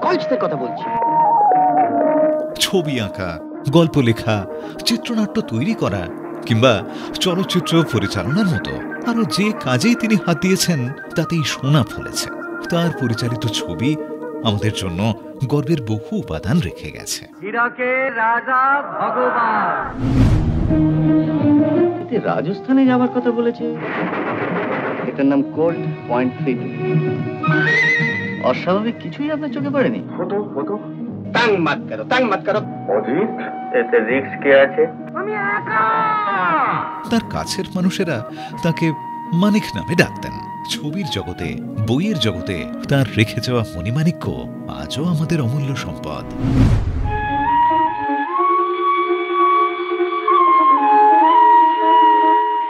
কলেজদের কথা বলছি। ছবি আঁকা, গল্প লেখা, চিত্রনাট্য তৈরি করা কিংবা চলচ্চিত্র পরিচালনার মতো আরো যে কাজেই তিনি হাত দিয়েছেন তাতেই সোনা ফলেছে। তার পরিচালিত ছবি আমাদের জন্য গর্বের বহু উপাদান রেখে গেছে। রাজা ভগবান রাজস্থানে যাওয়ার কথা বলেছে। এটার নাম কোল্ড পয়েন্ট 32। অস্বাভাবিক কিছুই আপনার চোখে পড়েনি? তাং মাত করো অজিত, এতে রিস্ক কে আছে? আমি একা। তার কাছের মানুষেরা তাকে মানিক নামে ডাকতেন। ছবির জগতে, বইয়ের জগতে তার রেখে যাওয়া মণিমাণিক্য আজও আমাদের অমূল্য সম্পদ।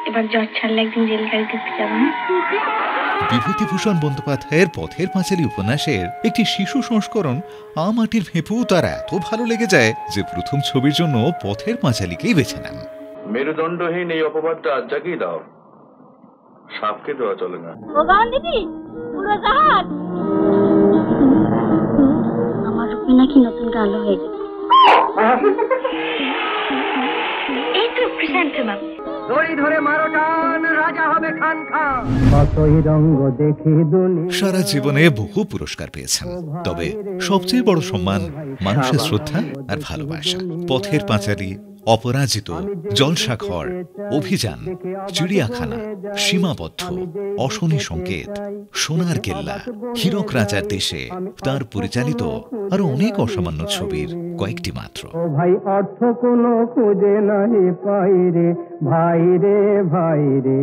এবার জ্বর ছাড়লে একদিন রেলগাড়িতে যাব না? বিভূতিভূষণ বন্দ্যোপাধ্যায়ের পথের পাঁচালী উপন্যাসের একটি শিশু সংস্করণ মাটির ভেঁপু তার এত ভালো লেগে যায় যে প্রথম ছবির জন্য পথের পাঁচালীকেই বেছে নেন। মেরুদণ্ডহীন এই অপবাদটা আজ জাগিয়ে দাও, সাপকে দেওয়া চলে না। আমার রূপে নাকি নতুন গালো হয়ে গেছে। এই তো ক্রিস্যান্থেমাম। দড়ি ধরে মারো টান, রাজা হবে খান খান। সারা জীবনে বহু পুরস্কার পেয়েছেন, তবে সবচেয়ে বড় সম্মান মানুষের শ্রদ্ধা আর ভালোবাসা। পথের পাঁচালী, অপরাজিত, জলসাঘর, অভিযান, চিড়িয়াখানা, সীমাবদ্ধ, অশনি সংকেত, সোনার কেল্লা, হীরক রাজার দেশে তার পরিচালিত আরো অনেক অসামান্য ছবির কয়েকটি মাত্র। ভাই অর্থ কোনো খুঁজে নাই পাই রে, ভাই রে ভাই রে।